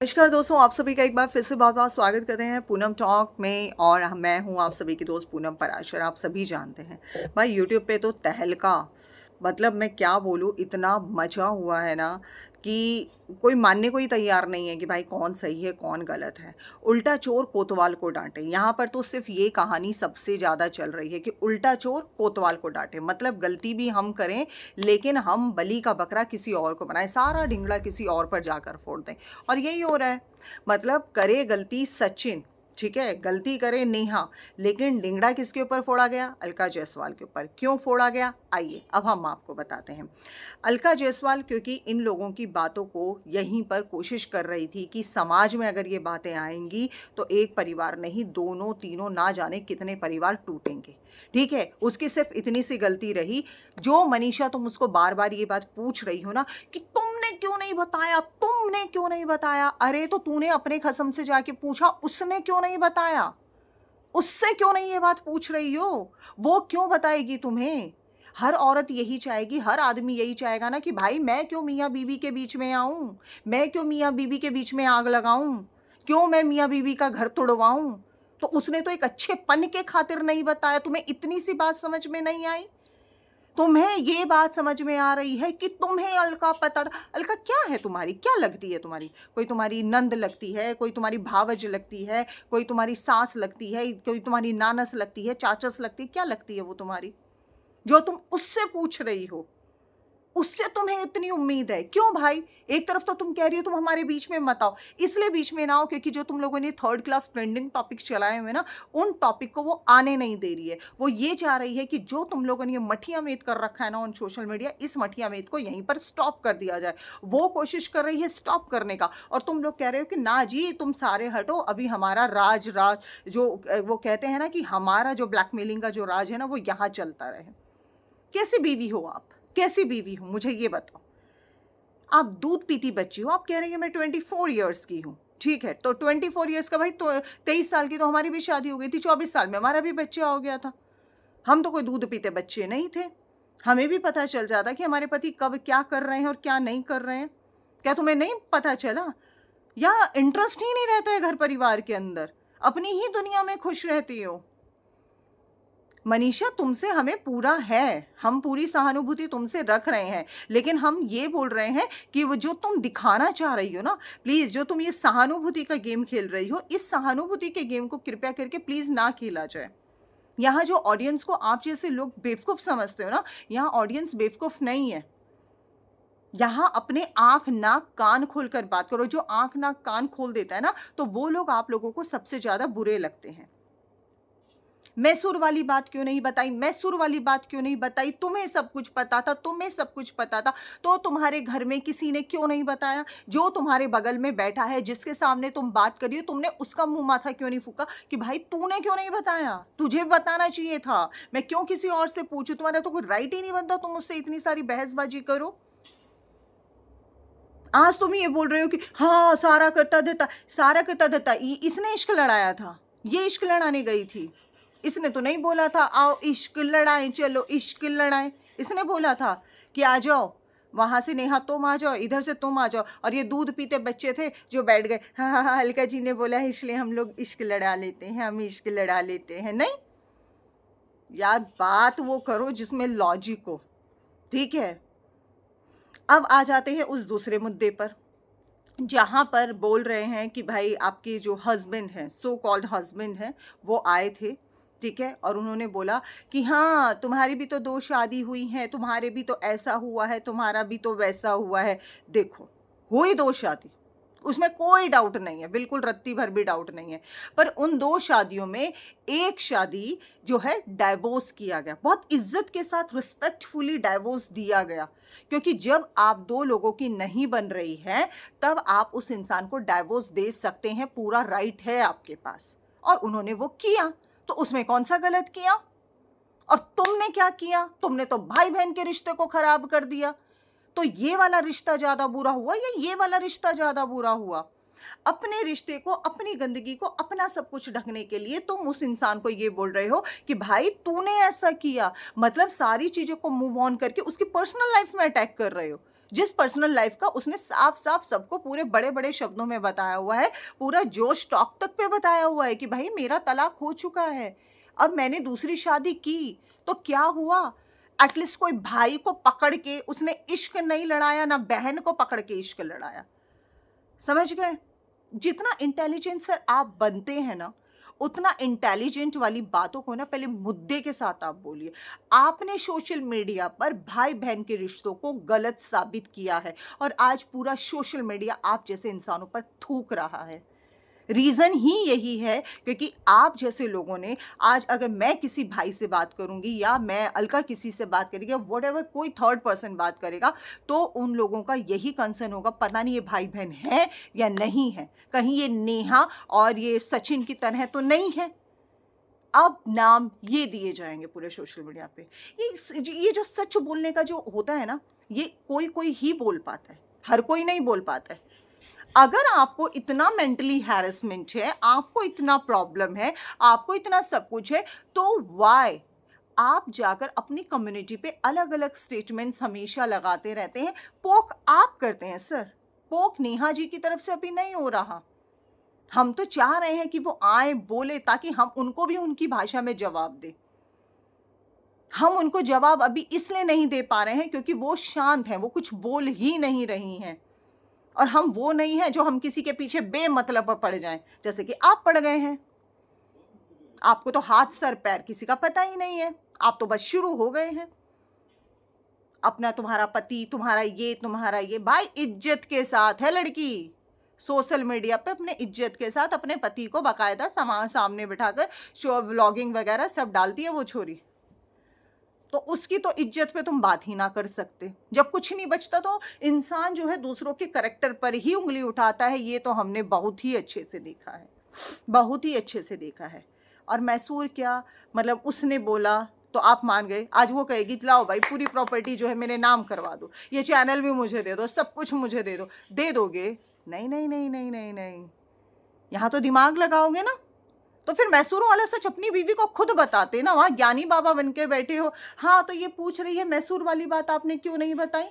नमस्कार दोस्तों, आप सभी का एक बार फिर से बहुत बहुत स्वागत करते हैं पूनम टॉक में। और मैं हूं आप सभी की दोस्त पूनम पराशर। आप सभी जानते हैं भाई, यूट्यूब पे तो तहलका, मतलब मैं क्या बोलूं, इतना मचा हुआ है ना कि कोई मानने को ही तैयार नहीं है कि भाई कौन सही है कौन गलत है। उल्टा चोर कोतवाल को डांटे, यहाँ पर तो सिर्फ ये कहानी सबसे ज़्यादा चल रही है कि उल्टा चोर कोतवाल को डांटे, मतलब गलती भी हम करें लेकिन हम बलि का बकरा किसी और को बनाए, सारा ढिंगड़ा किसी और पर जाकर फोड़ दें। और यही हो रहा है। मतलब करे गलती सचिन, ठीक है, गलती करे नेहा, लेकिन डिंगड़ा किसके ऊपर फोड़ा गया? अलका जायसवाल के ऊपर। क्यों फोड़ा गया, आइए अब हम आपको बताते हैं। अलका जायसवाल क्योंकि इन लोगों की बातों को यहीं पर कोशिश कर रही थी कि समाज में अगर ये बातें आएंगी तो एक परिवार नहीं, दोनों तीनों ना जाने कितने परिवार टूटेंगे। ठीक है, उसकी सिर्फ इतनी सी गलती रही। जो मनीषा, तुम उसको बार बार ये बात पूछ रही हो ना कि तुमने क्यों नहीं बताया, तुमने क्यों नहीं बताया, अरे तो तूने अपने खसम से जाके पूछा, उसने क्यों नहीं बताया? उससे क्यों नहीं ये बात पूछ रही हो? वो क्यों बताएगी तुम्हें? हर औरत यही चाहेगी, हर आदमी यही चाहेगा ना कि भाई मैं क्यों मियाँ बीवी के बीच में आऊं, मैं क्यों मियाँ बीवी के बीच में आग लगाऊं, क्यों मैं मियाँ बीवी का घर तोड़वाऊं? तो उसने तो एक अच्छे पन के खातिर नहीं बताया। तुम्हें इतनी सी बात समझ में नहीं आई? तुम्हें ये बात समझ में आ रही है कि तुम्हें अलका पता था? अलका क्या है तुम्हारी, क्या लगती है तुम्हारी? कोई तुम्हारी नंद लगती है, कोई तुम्हारी भावज लगती है, कोई तुम्हारी सास लगती है, कोई तुम्हारी नानस लगती है, चाचस लगती है, क्या लगती है वो तुम्हारी, जो तुम उससे पूछ रही हो? उससे तुम्हें इतनी उम्मीद है क्यों भाई? एक तरफ तो तुम कह रही हो तुम हमारे बीच में मत आओ, इसलिए बीच में ना आओ क्योंकि जो तुम लोगों ने थर्ड क्लास ट्रेंडिंग टॉपिक चलाए हुए ना, उन टॉपिक को वो आने नहीं दे रही है। वो ये चाह रही है कि जो तुम लोगों ने ये मठिया मेद कर रखा है ना ऑन सोशल मीडिया, इस मठिया मेद को यहीं पर स्टॉप कर दिया जाए। वो कोशिश कर रही है स्टॉप करने का, और तुम लोग कह रहे हो कि ना जी तुम सारे हटो, अभी हमारा राज राज जो वो कहते हैं ना कि हमारा जो ब्लैकमेलिंग का जो राज है ना वो यहाँ चलता रहे। कैसी बीवी हो आप, कैसी बीवी हो, मुझे ये बताओ। आप दूध पीती बच्ची हो, आप कह रही हो मैं 24 ईयर्स की हूँ, ठीक है, तो 24 ईयर्स का भाई तो 23 साल की तो हमारी भी शादी हो गई थी, 24 साल में हमारा भी बच्चा हो गया था। हम तो कोई दूध पीते बच्चे नहीं थे। हमें भी पता चल जाता कि हमारे पति कब क्या कर रहे हैं और क्या नहीं कर रहे हैं। क्या तुम्हें नहीं पता चला? या इंटरेस्ट ही नहीं रहता है घर परिवार के अंदर, अपनी ही दुनिया में खुश रहती हो? मनीषा, तुमसे हमें पूरा है, हम पूरी सहानुभूति तुमसे रख रहे हैं, लेकिन हम ये बोल रहे हैं कि वो जो तुम दिखाना चाह रही हो ना, प्लीज़, जो तुम ये सहानुभूति का गेम खेल रही हो, इस सहानुभूति के गेम को कृपया करके प्लीज़ ना खेला जाए। यहाँ जो ऑडियंस को आप जैसे लोग बेवकूफ़ समझते हो ना, यहाँ ऑडियंस बेवकूफ़ नहीं है। यहाँ अपने आंख नाक कान खोल कर बात करो। जो आंख नाक कान खोल देता है ना, तो वो लोग आप लोगों को सबसे ज़्यादा बुरे लगते हैं। मैसूर वाली बात क्यों नहीं बताई, मैसूर वाली बात क्यों नहीं बताई? तुम्हें सब कुछ पता था, तुम्हें सब कुछ पता था, तो तुम्हारे घर में किसी ने क्यों नहीं बताया? जो तुम्हारे बगल में बैठा है, जिसके सामने तुम बात करी हो, तुमने उसका मुंह माथा क्यों नहीं फूका कि भाई तूने क्यों नहीं बताया? तुझे बताना चाहिए था। मैं क्यों किसी और से पूछूं? तुम्हारा तो कोई राइट ही नहीं बनता, तुम मुझसे इतनी सारी बहसबाजी करो। आज तुम ये बोल रहे हो कि हाँ सारा करता देता, सारा करता देता, इसने इश्क लड़ाया था, ये इश्क लड़ाने गई थी। इसने तो नहीं बोला था आओ इश्क लड़ाएं, चलो इश्क लड़ाएं। इसने बोला था कि आ जाओ, वहां से नेहा तुम आ जाओ, इधर से तुम आ जाओ, और ये दूध पीते बच्चे थे जो बैठ गए, हाँ हाँ हाँ अलका जी ने बोला है इसलिए हम लोग इश्क लड़ा लेते हैं, हम इश्क लड़ा लेते हैं। नहीं यार, बात वो करो जिसमें लॉजिक हो, ठीक है। अब आ जाते हैं उस दूसरे मुद्दे पर, जहाँ पर बोल रहे हैं कि भाई आपके जो हस्बैंड हैं, सो कॉल्ड हस्बैंड हैं, वो आए थे, ठीक है, और उन्होंने बोला कि हाँ तुम्हारी भी तो 2 शादी हुई हैं, तुम्हारे भी तो ऐसा हुआ है, तुम्हारा भी तो वैसा हुआ है। देखो, हुई 2 शादी, उसमें कोई डाउट नहीं है, बिल्कुल रत्ती भर भी डाउट नहीं है। पर उन 2 शादियों में एक शादी जो है डाइवोर्स किया गया, बहुत इज्जत के साथ रिस्पेक्टफुली डाइवोर्स दिया गया, क्योंकि जब आप 2 लोगों की नहीं बन रही है तब आप उस इंसान को डाइवोर्स दे सकते हैं, पूरा राइट है आपके पास। और उन्होंने वो किया, तो उसमें कौन सा गलत किया? और तुमने क्या किया? तुमने तो भाई बहन के रिश्ते को खराब कर दिया। तो ये वाला रिश्ता ज्यादा बुरा हुआ या ये वाला रिश्ता ज्यादा बुरा हुआ? अपने रिश्ते को, अपनी गंदगी को, अपना सब कुछ ढकने के लिए तुम उस इंसान को ये बोल रहे हो कि भाई तूने ऐसा किया, मतलब सारी चीजों को मूव ऑन करके उसकी पर्सनल लाइफ में अटैक कर रहे हो। जिस पर्सनल लाइफ का उसने साफ साफ सबको पूरे बड़े बड़े शब्दों में बताया हुआ है, पूरा जोश टॉक तक पे बताया हुआ है कि भाई मेरा तलाक हो चुका है, अब मैंने दूसरी शादी की तो क्या हुआ। एटलीस्ट कोई भाई को पकड़ के उसने इश्क नहीं लड़ाया, ना बहन को पकड़ के इश्क लड़ाया। समझ गए? जितना इंटेलिजेंट सर आप बनते हैं ना, उतना इंटेलिजेंट वाली बातों को ना पहले मुद्दे के साथ आप बोलिए। आपने सोशल मीडिया पर भाई बहन के रिश्तों को गलत साबित किया है और आज पूरा सोशल मीडिया आप जैसे इंसानों पर थूक रहा है। रीज़न ही यही है क्योंकि आप जैसे लोगों ने आज, अगर मैं किसी भाई से बात करूंगी या मैं अलका किसी से बात करेगी या व्हाटएवर कोई थर्ड पर्सन बात करेगा, तो उन लोगों का यही कंसर्न होगा, पता नहीं ये भाई बहन है या नहीं है, कहीं ये नेहा और ये सचिन की तरह तो नहीं है। अब नाम ये दिए जाएंगे पूरे सोशल मीडिया पे। ये जो सच बोलने का जो होता है ना, ये कोई कोई ही बोल पाता है, हर कोई नहीं बोल पाता है। अगर आपको इतना मेंटली हैरेसमेंट है, आपको इतना प्रॉब्लम है, आपको इतना सब कुछ है, तो वाई आप जाकर अपनी कम्युनिटी पे अलग अलग स्टेटमेंट्स हमेशा लगाते रहते हैं। पोक आप करते हैं सर, पोक नेहा जी की तरफ से अभी नहीं हो रहा। हम तो चाह रहे हैं कि वो आए बोले ताकि हम उनको भी उनकी भाषा में जवाब दें। हम उनको जवाब अभी इसलिए नहीं दे पा रहे हैं क्योंकि वो शांत हैं, वो कुछ बोल ही नहीं रही हैं। और हम वो नहीं हैं जो हम किसी के पीछे बेमतलब पड़ जाएं, जैसे कि आप पड़ गए हैं। आपको तो हाथ सर पैर किसी का पता ही नहीं है, आप तो बस शुरू हो गए हैं अपना, तुम्हारा पति, तुम्हारा ये। भाई इज्जत के साथ है लड़की, सोशल मीडिया पे अपने इज्जत के साथ अपने पति को बाकायदा सामने बिठाकर शो व्लॉगिंग वगैरह सब डालती है वो छोरी। तो उसकी तो इज्जत पे तुम बात ही ना कर सकते। जब कुछ नहीं बचता तो इंसान जो है दूसरों के करैक्टर पर ही उंगली उठाता है। ये तो हमने बहुत ही अच्छे से देखा है, बहुत ही अच्छे से देखा है। और मैसूर क्या, मतलब उसने बोला तो आप मान गए। आज वो कहेगी लाओ भाई पूरी प्रॉपर्टी जो है मेरे नाम करवा दो, ये चैनल भी मुझे दे दो, सब कुछ मुझे दे दो। दे दोगे? नहीं नहीं नहीं नहीं नहीं नहीं, यहाँ तो दिमाग लगाओगे ना। तो फिर मैसूरों वाला सच अपनी बीवी को खुद बताते ना, वहाँ ज्ञानी बाबा बन के बैठे हो। हाँ तो ये पूछ रही है मैसूर वाली बात आपने क्यों नहीं बताई?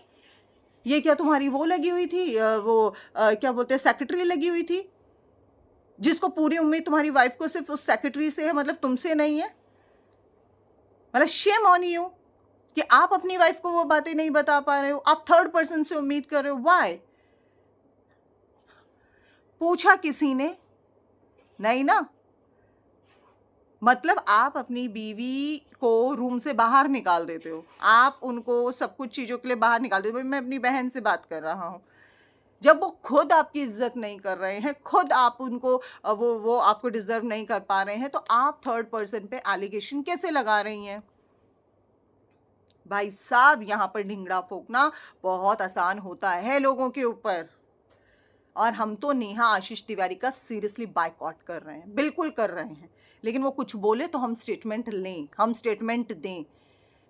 ये क्या तुम्हारी वो लगी हुई थी, क्या बोलते हैं, सेक्रेटरी लगी हुई थी, जिसको पूरी उम्मीद तुम्हारी वाइफ को सिर्फ उस सेक्रेटरी से है, मतलब तुमसे नहीं है। मतलब शेम ऑन यू कि आप अपनी वाइफ को वो बातें नहीं बता पा रहे हो, आप थर्ड पर्सन से उम्मीद कर रहे हो। वाई? पूछा किसी ने नहीं ना। मतलब आप अपनी बीवी को रूम से बाहर निकाल देते हो, आप उनको सब कुछ चीज़ों के लिए बाहर निकाल देते हो। मैं अपनी बहन से बात कर रहा हूँ, जब वो खुद आपकी इज्जत नहीं कर रहे हैं, खुद आप उनको वो आपको डिजर्व नहीं कर पा रहे हैं, तो आप थर्ड पर्सन पे एलिगेशन कैसे लगा रही हैं? भाई साहब यहाँ पर ढिंगड़ा फोकना बहुत आसान होता है लोगों के ऊपर। और हम तो नेहा आशीष तिवारी का सीरियसली बायकॉट कर रहे हैं, बिल्कुल कर रहे हैं। लेकिन वो कुछ बोले तो हम स्टेटमेंट लें, हम स्टेटमेंट दें।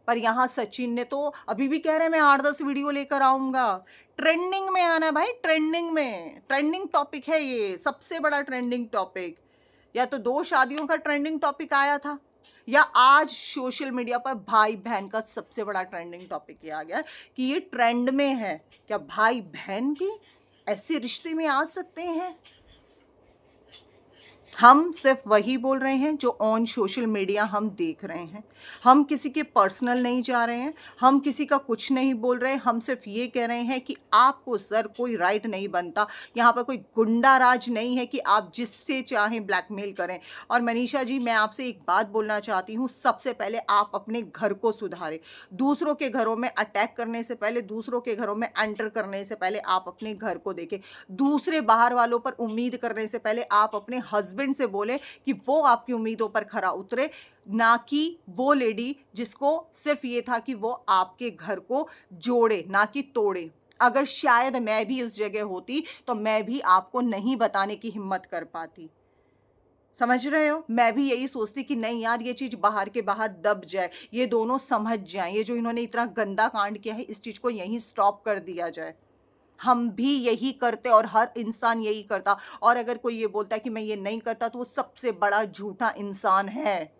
पर यहाँ सचिन ने तो अभी भी कह रहे हैं मैं 8-10 वीडियो लेकर आऊँगा। ट्रेंडिंग में आना है भाई, ट्रेंडिंग में। ट्रेंडिंग टॉपिक है ये, सबसे बड़ा ट्रेंडिंग टॉपिक। या तो 2 शादियों का ट्रेंडिंग टॉपिक आया था, या आज सोशल मीडिया पर भाई बहन का सबसे बड़ा ट्रेंडिंग टॉपिक ये आ गया कि ये ट्रेंड में है। क्या भाई बहन भी ऐसे रिश्ते में आ सकते हैं? हम सिर्फ वही बोल रहे हैं जो ऑन सोशल मीडिया हम देख रहे हैं। हम किसी के पर्सनल नहीं जा रहे हैं, हम किसी का कुछ नहीं बोल रहे हैं। हम सिर्फ ये कह रहे हैं कि आपको सर कोई राइट नहीं बनता, यहाँ पर कोई गुंडा राज नहीं है कि आप जिससे चाहें ब्लैकमेल करें। और मनीषा जी, मैं आपसे एक बात बोलना चाहती हूँ, सबसे पहले आप अपने घर को सुधारें। दूसरों के घरों में अटैक करने से पहले, दूसरों के घरों में एंटर करने से पहले आप अपने घर को देखें। दूसरे बाहर वालों पर उम्मीद करने से पहले आप अपने हस्बैंड से बोले कि वो आपकी उम्मीदों पर खरा उतरे, ना कि वो लेडी जिसको सिर्फ ये था कि वो आपके घर को जोड़े ना कि तोड़े। अगर शायद मैं भी उस जगह होती तो मैं भी आपको नहीं बताने की हिम्मत कर पाती। समझ रहे हो? मैं भी यही सोचती कि नहीं यार, ये चीज़ बाहर के बाहर दब जाए, ये दोनों समझ जाएं, ये जो इन्होंने इतना गंदा कांड किया है इस चीज़ को यहीं स्टॉप कर दिया जाए। हम भी यही करते और हर इंसान यही करता। और अगर कोई ये बोलता है कि मैं ये नहीं करता तो वो सबसे बड़ा झूठा इंसान है।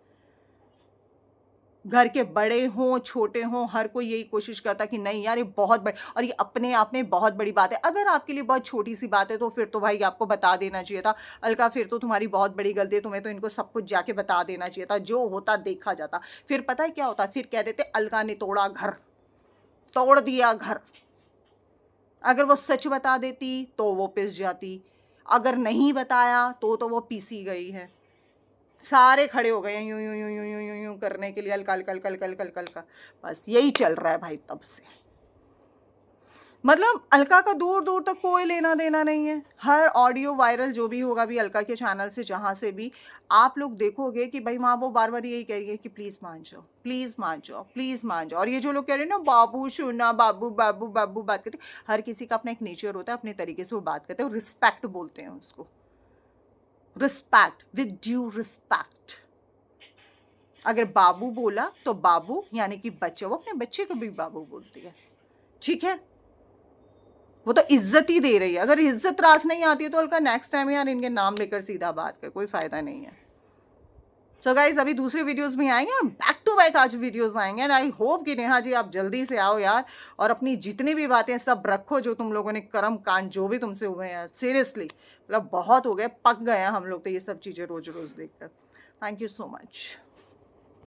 घर के बड़े हों छोटे हों, हर कोई यही कोशिश करता कि नहीं यार ये बहुत बड़ी, और ये अपने आप में बहुत बड़ी बात है। अगर आपके लिए बहुत छोटी सी बात है तो फिर तो भाई आपको बता देना चाहिए था। अलका फिर तो तुम्हारी बहुत बड़ी गलती है, तुम्हें तो इनको सब कुछ जाके बता देना चाहिए था, जो होता देखा जाता। फिर पता है क्या होता, फिर कह देते अलका ने तोड़ा घर, तोड़ दिया घर। अगर वो सच बता देती तो वो पिस जाती, अगर नहीं बताया तो वो पीसी गई है। सारे खड़े हो गए हैं यूं यूं यूं यूं यूं यूं यूं करने के लिए, अलका अलका अलका अलका अलका अलका अलका। बस यही चल रहा है भाई तब से। मतलब अलका का दूर दूर तक कोई लेना देना नहीं है। हर ऑडियो वायरल जो भी होगा भी अलका के चैनल से, जहाँ से भी आप लोग देखोगे कि भाई माँ वो बार बार यही कह रही है कि प्लीज़ मान जाओ, प्लीज़ मान जाओ, प्लीज़ मान जाओ। और ये जो लोग कह रहे हैं ना बाबू सुना, बाबू बाबू बाबू बात करते, हर किसी का अपना एक नेचर होता है, अपने तरीके से वो बात करते हैं, और रिस्पेक्ट बोलते हैं उसको। Respect, with due respect. अगर बाबू बोला तो बाबू यानी कि बच्चा, वो अपने बच्चे को भी बाबू बोलती है, ठीक है। वो तो इज्जत ही दे रही है। अगर इज्जत रास नहीं आती है तो अलका नेक्स्ट टाइम यार इनके नाम लेकर सीधा बात कर, कोई फायदा नहीं है। सो गाइज अभी दूसरे वीडियोस भी आएंगे और बैक टू बैक आज वीडियोस आएंगे, एंड आई होप कि नेहा जी आप जल्दी से आओ यार, और अपनी जितनी भी बातें सब रखो जो तुम लोगों ने कर्म कांड जो भी तुमसे हुए हैं, सीरियसली मतलब बहुत हो गए, पक गए हैं हम लोग तो ये सब चीज़ें रोज रोज देखकर। Thank you so much.